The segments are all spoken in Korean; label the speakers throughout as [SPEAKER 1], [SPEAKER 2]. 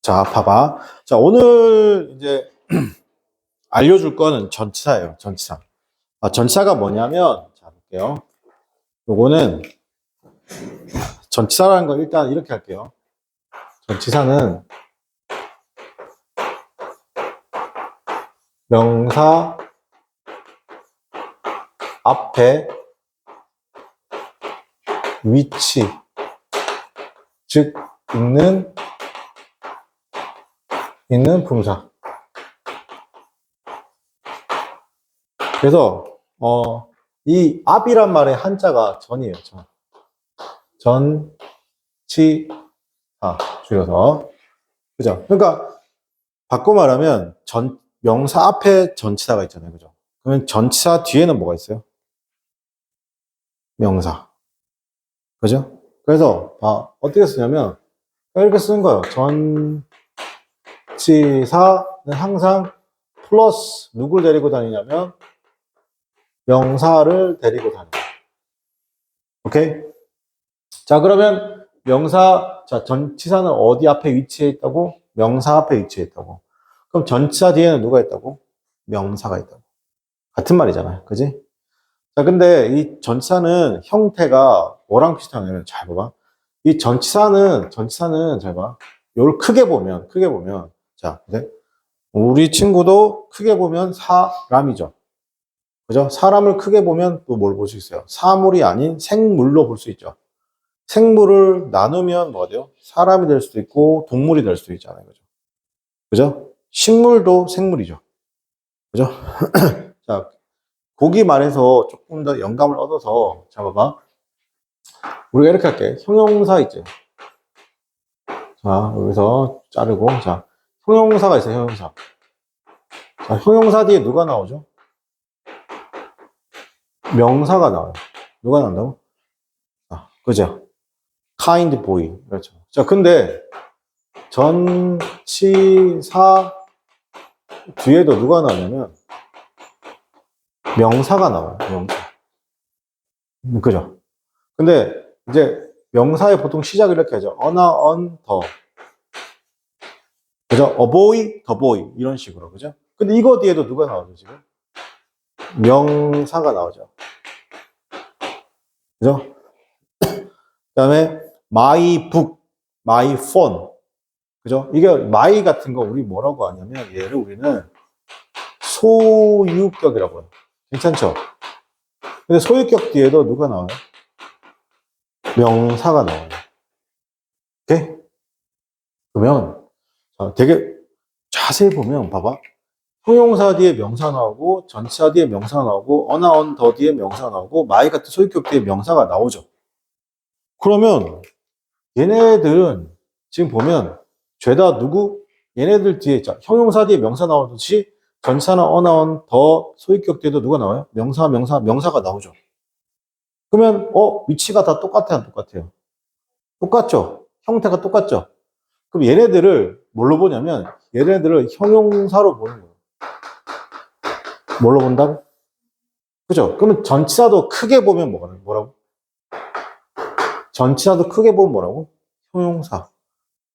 [SPEAKER 1] 자, 봐봐. 자, 오늘 이제 알려줄 거는 전치사예요. 전치사. 전치사가 뭐냐면, 자, 볼게요. 요거는 전치사라는 거 일단 이렇게 할게요. 전치사는 명사 앞에 위치, 즉 있는 분사. 그래서 이 앞이란 말의 한자가 전이에요. 전치사 줄여서. 그죠? 그러니까 바꿔 말하면 명사 앞에 전치사가 있잖아요. 그죠? 그러면 전치사 뒤에는 뭐가 있어요? 명사. 그죠? 그래서 어떻게 쓰냐면 이렇게 쓰는 거예요. 전치사는 항상 플러스 누굴 데리고 다니냐면 명사를 데리고 다녀요. 오케이? 자, 그러면 전치사는 어디 앞에 위치해 있다고? 명사 앞에 위치해 있다고. 그럼 전치사 뒤에는 누가 있다고? 명사가 있다고. 같은 말이잖아요. 그지? 자, 근데 이 전치사는 형태가 뭐랑 비슷하냐면, 잘 봐봐. 이 전치사는 잘 봐. 요걸 크게 보면, 자, 네? 우리 친구도 크게 보면 사람이죠. 그죠? 사람을 크게 보면 또 뭘 볼 수 있어요? 사물이 아닌 생물로 볼 수 있죠. 생물을 나누면 뭐가 돼요? 사람이 될 수도 있고, 동물이 될 수도 있잖아요. 그죠? 그죠? 식물도 생물이죠. 그죠? 자, 보기 말해서 조금 더 영감을 얻어서, 자, 봐봐. 우리가 이렇게 할게. 형용사 있지? 자, 여기서 자르고, 자, 형용사가 있어요, 형용사. 자, 형용사 뒤에 누가 나오죠? 명사가 나와요. 누가 나온다고? 그죠? kind boy. 그렇죠. 자, 근데, 전치사 뒤에도 누가 나오냐면, 명사가 나와요, 명사. 그죠? 근데, 이제, 명사의 보통 시작을 이렇게 하죠. 어나, 더. 그죠? a boy, the boy. 이런 식으로. 그죠? 근데 이거 뒤에도 누가 나오죠, 지금? 명사가 나오죠. 그죠? 그 다음에 my book, my phone. 그죠? 이게 my 같은 거 우리 뭐라고 하냐면 얘를 우리는 소유격이라고 해요. 괜찮죠? 근데 소유격 뒤에도 누가 나와요? 명사가 나와요. 오케이? 그러면 되게 자세히 보면 봐봐. 형용사 뒤에 명사 나오고 전치사 뒤에 명사 나오고 어나 더 뒤에 명사 나오고 my 같은 소유격 뒤에 명사가 나오죠. 그러면 얘네들은 지금 보면 죄다 누구? 얘네들 뒤에 형용사 뒤에 명사 나오듯이 전치사나 어나 더 소유격 뒤에도 누가 나와요? 명사가 나오죠. 그러면 위치가 다 똑같아요, 안 똑같아요? 똑같죠. 형태가 똑같죠. 그럼 얘네들을 뭘로 보냐면 얘네들을 형용사로 보는 거예요. 뭘로 본다고? 그죠? 그러면 전치사도 크게 보면 뭐라고? 전치사도 크게 보면 뭐라고? 형용사.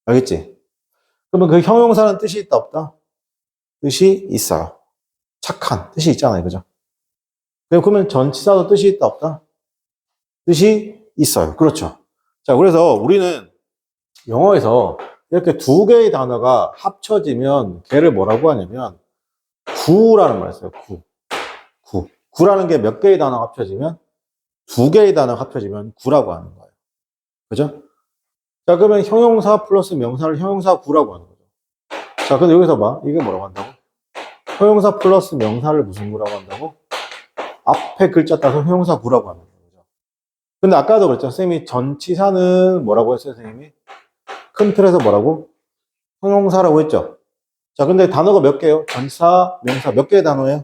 [SPEAKER 1] 알겠지? 그러면 그 형용사는 뜻이 있다, 없다? 뜻이 있어요. 착한 뜻이 있잖아요. 그죠? 그러면 전치사도 뜻이 있다, 없다? 뜻이 있어요. 그렇죠. 자, 그래서 우리는 영어에서 이렇게 두 개의 단어가 합쳐지면 걔를 뭐라고 하냐면 구라는 말을 써요. 구라는 게 몇 개의 단어가 합쳐지면 두 개의 단어가 합쳐지면 구라고 하는 거예요. 그죠? 자, 그러면 형용사 플러스 명사를 형용사 구라고 하는 거죠. 자, 근데 여기서 봐. 이게 뭐라고 한다고? 형용사 플러스 명사를 무슨 구라고 한다고? 앞에 글자 따서 형용사 구라고 하는 거죠. 근데 아까도 그랬죠. 선생님이 전치사는 뭐라고 했어요, 선생님이? 큰 틀에서 뭐라고? 형용사라고 했죠. 자, 근데 단어가 몇 개예요? 전치사, 명사 몇 개의 단어예요?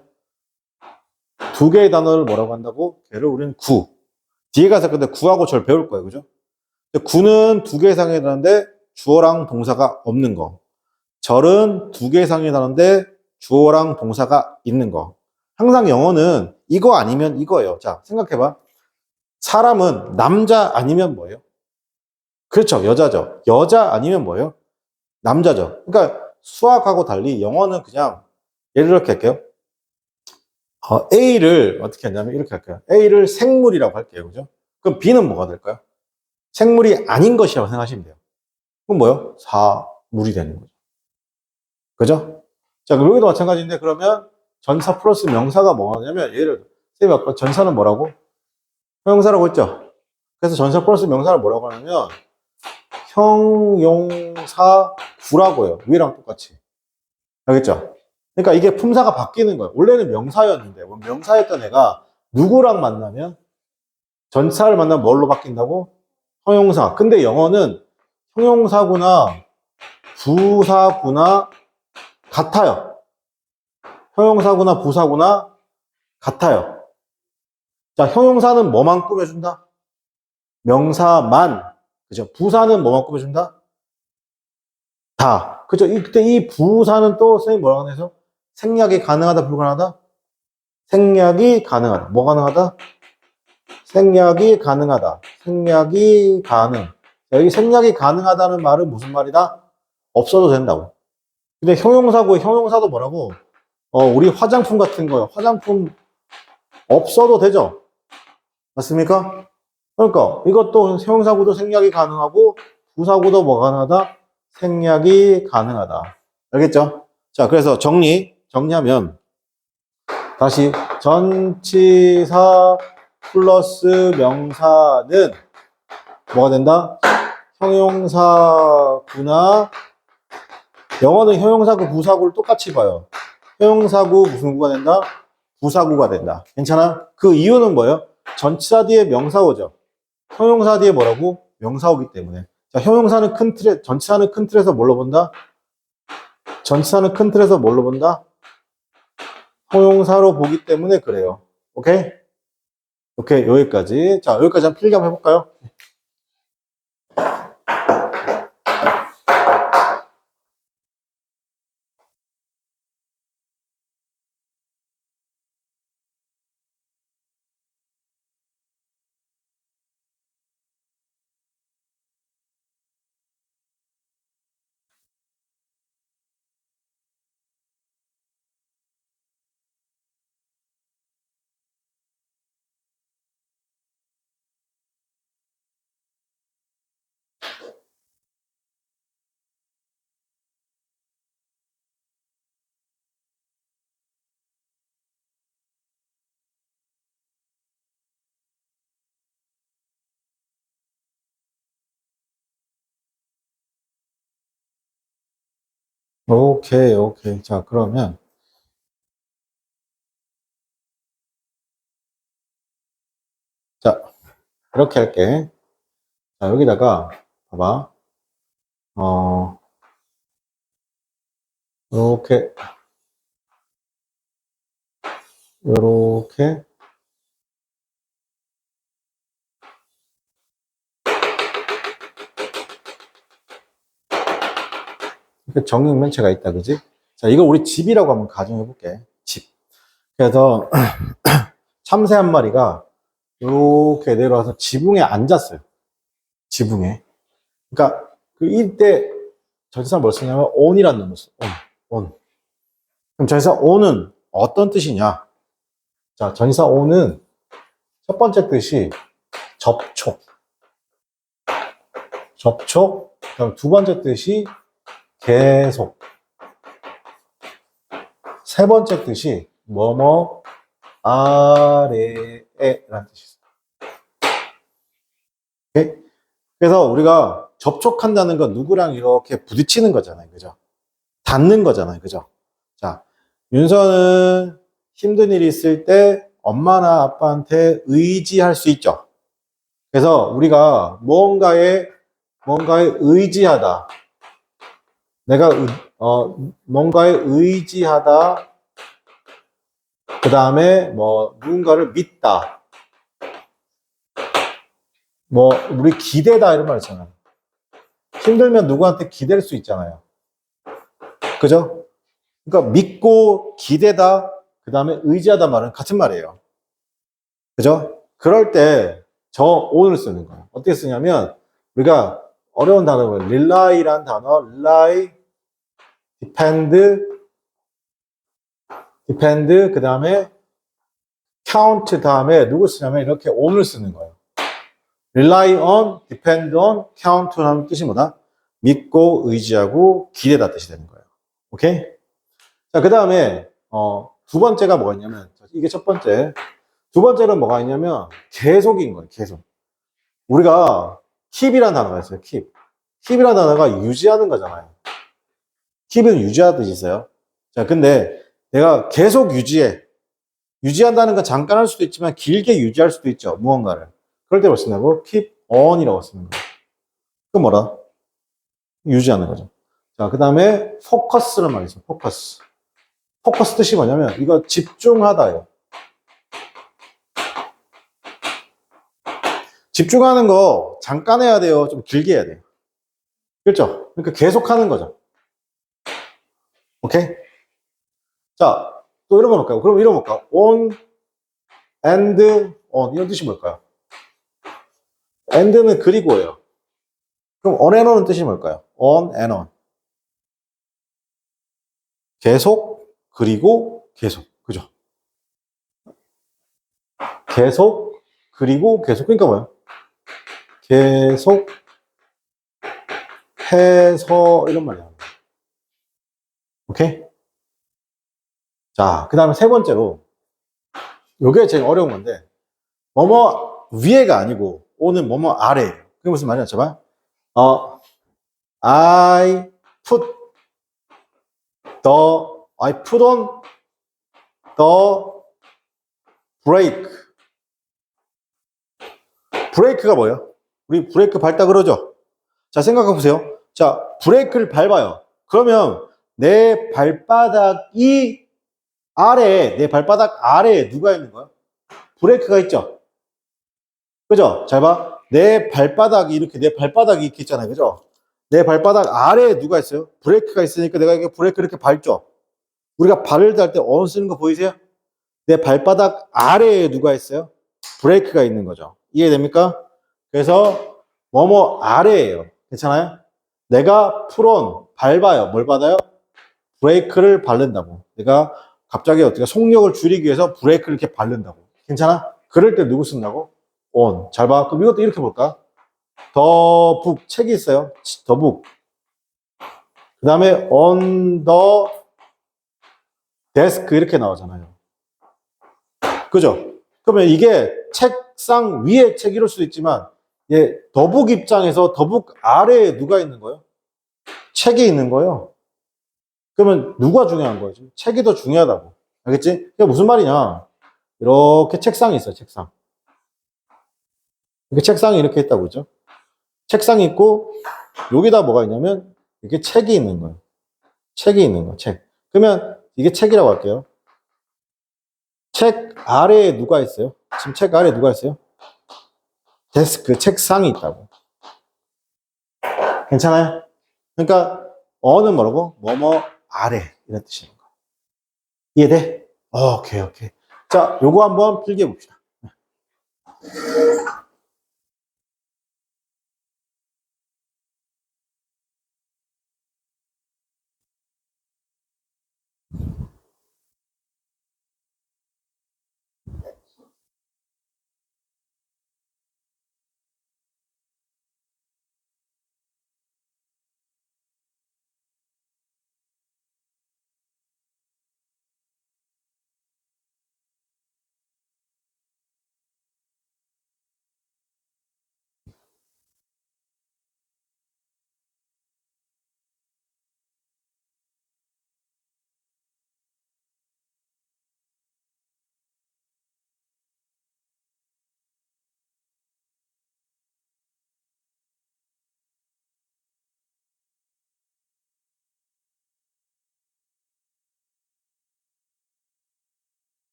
[SPEAKER 1] 두 개의 단어를 뭐라고 한다고? 걔를 우리는 구. 뒤에 가서 근데 구하고 절 배울 거예요. 그죠? 구는 두 개 이상의 단어인데 주어랑 동사가 없는 거. 절은 두 개 이상의 단어인데 주어랑 동사가 있는 거. 항상 영어는 이거 아니면 이거예요. 자, 생각해봐. 사람은 남자 아니면 뭐예요? 그렇죠. 여자죠. 여자 아니면 뭐예요? 남자죠. 그러니까 수학하고 달리 영어는 그냥 예를 이렇게 할게요. A를 어떻게 하냐면 이렇게 할게요. A를 생물이라고 할게요. 그죠? 그럼 B는 뭐가 될까요? 생물이 아닌 것이라고 생각하시면 돼요. 그럼 뭐요? 사물이 되는 거죠. 그죠? 자, 그럼 여기도 마찬가지인데 그러면 전사 플러스 명사가 뭐냐면 예를 들어 아까 전사는 뭐라고? 형용사라고 했죠? 그래서 전사 플러스 명사는 뭐라고 하냐면 형용사 구라고 해요. 위랑 똑같이. 알겠죠? 그러니까 이게 품사가 바뀌는 거예요. 원래는 명사였는데 명사였던 애가 누구랑 만나면 전사를 만나면 뭘로 바뀐다고? 형용사. 근데 영어는 형용사구나 부사구나 같아요. 형용사구나 부사구나 같아요. 자, 형용사는 뭐만 꾸며준다? 명사만. 그죠? 부사는 뭐만 꾸며준다? 다. 그죠? 그때 이 부사는 또 선생님 뭐라고 해서 생략이 가능하다, 불가능하다? 생략이 가능하다. 뭐 가능하다? 생략이 가능하다. 생략이 가능. 여기 생략이 가능하다는 말은 무슨 말이다? 없어도 된다고. 근데 형용사고, 형용사도 뭐라고? 우리 화장품 같은 거요. 화장품 없어도 되죠? 맞습니까? 그러니까 이것도 형용사구도 생략이 가능하고 부사구도 뭐 가능하다? 생략이 가능하다. 알겠죠? 자, 그래서 정리하면 다시 전치사 플러스 명사는 뭐가 된다? 형용사구나. 영어는 형용사구, 부사구를 똑같이 봐요. 형용사구 무슨 구가 된다? 부사구가 된다. 괜찮아? 그 이유는 뭐예요? 전치사 뒤에 명사오죠. 형용사 뒤에 뭐라고? 명사오기 때문에. 자, 형용사는 큰 틀에, 전치사는 큰 틀에서 뭘로 본다? 전치사는 큰 틀에서 뭘로 본다? 형용사로 보기 때문에 그래요. 오케이? 오케이, 여기까지. 자, 여기까지 한번 필기 한번 해볼까요? 오케이, 오케이. 자, 그러면. 자, 이렇게 할게. 자, 여기다가, 봐봐. 요렇게, 요렇게. 이렇게 정육면체가 있다, 그지? 자, 이거 우리 집이라고 한번 가정해볼게. 집. 그래서, 참새 한 마리가 이렇게 내려와서 지붕에 앉았어요. 지붕에. 그러니까, 그 이때 전치사 뭘 쓰냐면, on이라는 놈을 써. on. 그럼 전치사 on은 어떤 뜻이냐? 자, 전치사 on은 첫 번째 뜻이 접촉. 접촉. 그럼 두 번째 뜻이 계속. 세 번째 뜻이 뭐뭐 아래에 라는 뜻이 있어요. 오케이? 그래서 우리가 접촉한다는 건 누구랑 이렇게 부딪히는 거잖아요. 그죠? 닿는 거잖아요. 그죠? 자, 윤서는 힘든 일이 있을 때 엄마나 아빠한테 의지할 수 있죠. 그래서 우리가 뭔가에 의지하다. 내가 뭔가에 의지하다. 그 다음에 뭐 누군가를 믿다. 뭐 우리 기대다 이런 말 있잖아요. 힘들면 누구한테 기댈 수 있잖아요. 그죠? 그러니까 믿고 기대다. 그 다음에 의지하다 말은 같은 말이에요. 그죠? 그럴 때 저 오늘 쓰는 거예요. 어떻게 쓰냐면 우리가 어려운 단어가 rely란 단어, rely, depend, 그 다음에 count 다음에 누구 쓰냐면 이렇게 on을 쓰는 거예요. rely on, depend on, count 하는 뜻이 뭐다? 믿고, 의지하고, 기대다 뜻이 되는 거예요. 오케이? 자, 그 다음에, 두 번째가 뭐가 있냐면, 이게 첫 번째. 두 번째는 뭐가 있냐면, 계속인 거예요, 계속. 우리가 keep이라는 단어가 있어요, keep. keep이라는 단어가 유지하는 거잖아요. keep은 유지하듯이 있어요. 자, 근데 내가 계속 유지해. 유지한다는 건 잠깐 할 수도 있지만 길게 유지할 수도 있죠. 무언가를. 그럴 때 뭐 쓴다고? keep on이라고 쓰는 거예요. 그건 뭐라? 유지하는 거죠. 자, 그 다음에 focus라는 말이 있어요. focus. focus 뜻이 뭐냐면 이거 집중하다예요. 집중하는 거 잠깐 해야 돼요? 좀 길게 해야 돼요? 그렇죠? 그러니까 계속 하는 거죠. 오케이? 자, 또 이런 거 볼까요? 그럼 이런 거 볼까요? on, and, on. 이런 뜻이 뭘까요? and는 그리고예요. 그럼 on and on은 뜻이 뭘까요? on and on. 계속, 그리고, 계속. 그죠? 계속, 그리고, 계속. 그러니까 뭐예요? 계속, 해서, 이런 말이야. 오케이? 자, 그 다음에 세 번째로, 요게 제일 어려운 건데, 뭐뭐 위에가 아니고, 오는 뭐뭐 아래예요. 그게 무슨 말이야? 봐봐. I put I put on the brake. 브레이크가 뭐예요? 우리 브레이크 밟다 그러죠? 자, 생각해 보세요. 자, 브레이크를 밟아요. 그러면 내 발바닥이 아래에, 내 발바닥 아래에 누가 있는 거야? 브레이크가 있죠? 그죠? 잘 봐. 내 발바닥이 이렇게, 내 발바닥이 이렇게 있잖아요. 그죠? 내 발바닥 아래에 누가 있어요? 브레이크가 있으니까 내가 이게 브레이크 이렇게 밟죠? 우리가 발을 달 때 언 쓰는 거 보이세요? 내 발바닥 아래에 누가 있어요? 브레이크가 있는 거죠. 이해됩니까? 그래서 뭐뭐 아래에요. 괜찮아요? 내가 풀온 밟아요. 뭘 받아요? 브레이크를 바른다고. 내가 갑자기 어떻게 속력을 줄이기 위해서 브레이크를 이렇게 바른다고. 괜찮아? 그럴 때 누구 쓴다고? on. 잘 봐. 그럼 이것도 이렇게 볼까? 더 북 책이 있어요. 더 북. 그 다음에 on the desk 이렇게 나오잖아요. 그죠? 그러면 이게 책상 위에 책 이럴 수도 있지만 예, 더북 입장에서 더북 아래에 누가 있는 거예요? 책이 있는 거예요. 그러면 누가 중요한 거지? 책이 더 중요하다고. 알겠지? 그게 무슨 말이냐? 이렇게 책상이 있어요, 책상. 이렇게 책상이 이렇게 있다고 그죠? 책상이 있고 여기다 뭐가 있냐면 이렇게 책이 있는 거예요. 책이 있는 거, 책. 그러면 이게 책이라고 할게요. 책 아래에 누가 있어요? 지금 책 아래에 누가 있어요? 데스크, 책상이 있다고. 괜찮아요? 그러니까 어는 뭐라고? 뭐뭐 아래 이런 뜻이에요. 이해돼? 오케이, 오케이. 자, 요거 한번 필기해 봅시다.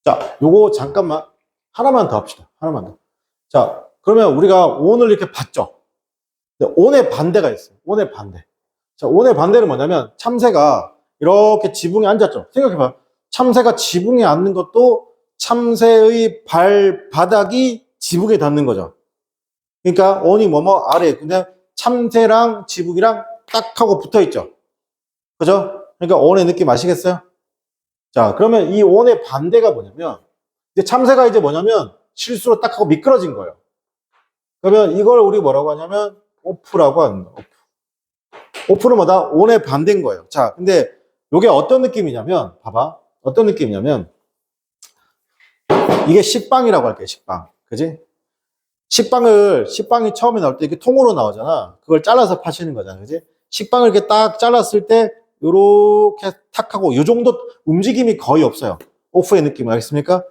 [SPEAKER 1] 자, 요거 잠깐만 하나만 더 합시다. 하나만 더. 자, 그러면 우리가 on을 이렇게 봤죠. on의 반대가 있어요. on의 반대. 자, on의 반대는 뭐냐면 참새가 이렇게 지붕에 앉았죠. 생각해봐. 참새가 지붕에 앉는 것도 참새의 발바닥이 지붕에 닿는 거죠. 그러니까 on이 뭐뭐 아래. 근데 참새랑 지붕이랑 딱 하고 붙어 있죠. 그죠? 그러니까 on의 느낌 아시겠어요? 자, 그러면 이 on의 반대가 뭐냐면 이제 참새가 이제 뭐냐면 실수로 딱 하고 미끄러진 거예요. 그러면 이걸 우리 뭐라고 하냐면 off라고 하는 거예요. off는 뭐다? on의 반대인 거예요. 자, 근데 이게 어떤 느낌이냐면 봐봐. 어떤 느낌이냐면 이게 식빵이라고 할게요. 식빵. 그지? 식빵이 처음에 나올 때 이렇게 통으로 나오잖아. 그걸 잘라서 파시는 거잖아. 그지? 식빵을 이렇게 딱 잘랐을 때 요렇게 탁 하고 요 정도 움직임이 거의 없어요. 오프의 느낌 알겠습니까?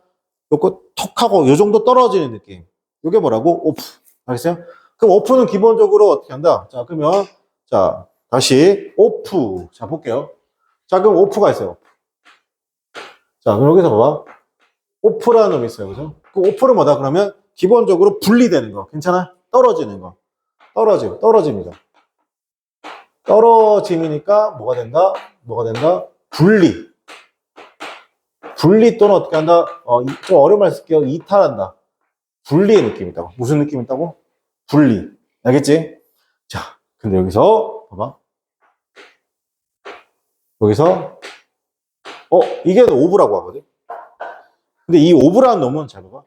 [SPEAKER 1] 요거 톡 하고 요 정도 떨어지는 느낌. 요게 뭐라고? 오프. 알겠어요? 그럼 오프는 기본적으로 어떻게 한다? 자, 그러면 자, 다시 오프. 자, 볼게요. 자, 그럼 오프가 있어요. 오프. 자, 그럼 여기서 봐봐. 오프라는 놈이 있어요. 그죠? 그 오프는 뭐다? 그러면 기본적으로 분리되는 거. 괜찮아? 떨어지는 거. 떨어집니다. 떨어짐이니까 뭐가 된다? 뭐가 된다? 분리. 분리 또는 어떻게 한다? 좀 어려운 말 쓸게요. 이탈한다. 분리의 느낌이 있다고. 무슨 느낌이 있다고? 분리. 알겠지? 자, 근데 여기서 봐봐. 여기서 이게 오브라고 하거든. 근데 이 오브라는 놈은 잘 봐봐.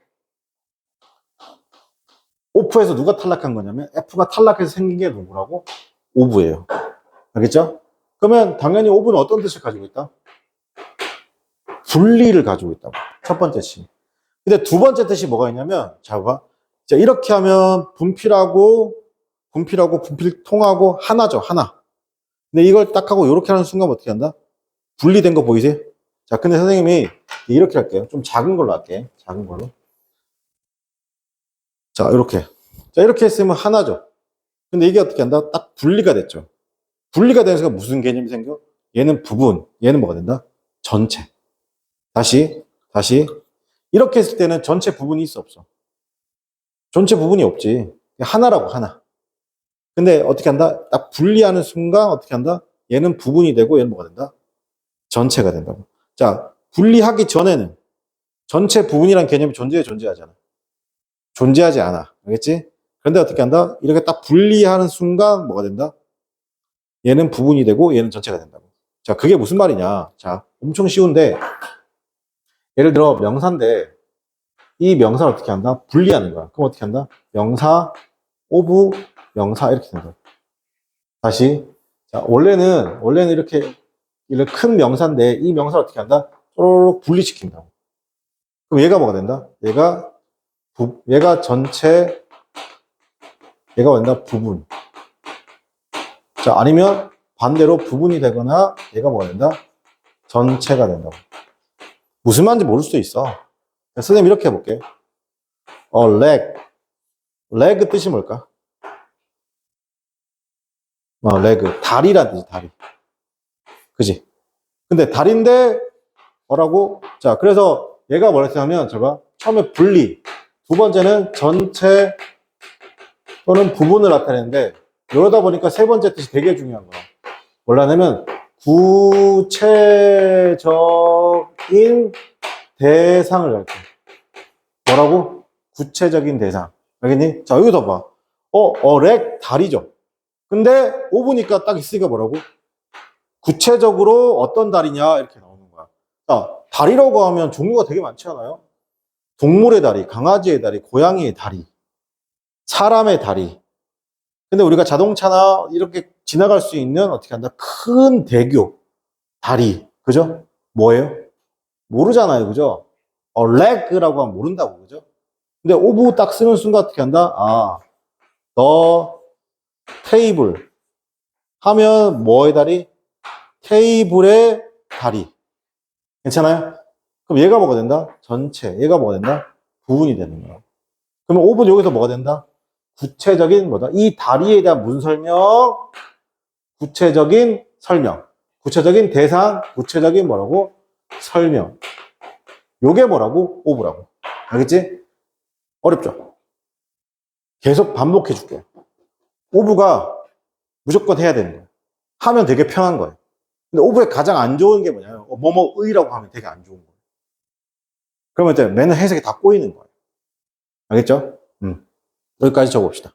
[SPEAKER 1] 오프에서 누가 탈락한 거냐면 F가 탈락해서 생긴 게 누구라고? 오브예요. 알겠죠? 그러면 당연히 오브는 어떤 뜻을 가지고 있다? 분리를 가지고 있다고. 첫 번째 뜻이. 근데 두 번째 뜻이 뭐가 있냐면 잘 봐봐. 자, 이렇게 하면 분필하고 분필통하고 하나죠. 하나. 근데 이걸 딱 하고 이렇게 하는 순간 어떻게 한다? 분리된 거 보이세요? 자, 근데 선생님이 이렇게 할게요. 좀 작은 걸로 할게. 작은 걸로. 자, 이렇게. 자, 이렇게 했으면 하나죠. 근데 이게 어떻게 한다? 딱 분리가 됐죠. 분리가 되는 순간 무슨 개념이 생겨? 얘는 부분, 얘는 뭐가 된다? 전체. 다시. 이렇게 했을 때는 전체 부분이 있어, 없어? 전체 부분이 없지. 하나라고, 하나. 근데 어떻게 한다? 딱 분리하는 순간 어떻게 한다? 얘는 부분이 되고 얘는 뭐가 된다? 전체가 된다고. 자, 분리하기 전에는 전체 부분이란 개념이 존재하잖아. 존재하지 않아. 알겠지? 그런데 어떻게 한다? 이렇게 딱 분리하는 순간 뭐가 된다? 얘는 부분이 되고 얘는 전체가 된다고. 자, 그게 무슨 말이냐? 자, 엄청 쉬운데 예를 들어 명사인데 이 명사를 어떻게 한다? 분리하는 거야. 그럼 어떻게 한다? 명사, 오브, 명사 이렇게 된다. 다시. 자, 원래는 이렇게 큰 명사인데 이 명사를 어떻게 한다? 쪼르륵 분리시킨다. 그럼 얘가 뭐가 된다? 얘가 전체, 얘가 뭐가 된다? 부분. 자, 아니면 반대로 부분이 되거나 얘가 뭐가 된다? 전체가 된다고. 무슨 말인지 모를 수도 있어. 선생님 이렇게 해볼게. leg 뜻이 뭘까? leg. 다리란 뜻이 다리. 그지? 근데 다리인데 뭐라고? 자, 그래서 얘가 뭐라 했냐면 저봐. 처음에 분리. 두 번째는 전체 또는 부분을 나타내는데 이러다 보니까 세 번째 뜻이 되게 중요한 거야. 뭐라냐면 구체적인 대상을 가르쳐. 뭐라고? 구체적인 대상. 알겠니? 자, 여기서 봐. 렉 다리죠. 근데 오브니까 딱 있으니까 뭐라고? 구체적으로 어떤 다리냐 이렇게 나오는 거야. 자, 다리라고 하면 종류가 되게 많지 않아요? 동물의 다리, 강아지의 다리, 고양이의 다리, 사람의 다리. 근데 우리가 자동차나 이렇게 지나갈 수 있는 어떻게 한다? 큰 대교, 다리. 그죠? 뭐예요? 모르잖아요. 그죠? 렉이라고 하면 모른다고. 그죠? 근데 오브 딱 쓰는 순간 어떻게 한다? 더 테이블 하면 뭐의 다리? 테이블의 다리. 괜찮아요? 그럼 얘가 뭐가 된다? 전체. 얘가 뭐가 된다? 부분이 되는 거야. 그러면 오브는 여기서 뭐가 된다? 구체적인 뭐다? 이 다리에 대한 무슨 설명? 구체적인 설명. 구체적인 대상, 구체적인 뭐라고? 설명. 요게 뭐라고? 오브라고. 알겠지? 어렵죠? 계속 반복해 줄게요. 오브가 무조건 해야 되는 거예요. 하면 되게 편한 거예요. 근데 오브의 가장 안 좋은 게 뭐냐면, 뭐뭐의라고 하면 되게 안 좋은 거예요. 그러면 이제 맨날 해석이 다 꼬이는 거예요. 알겠죠? 여기까지 적어봅시다.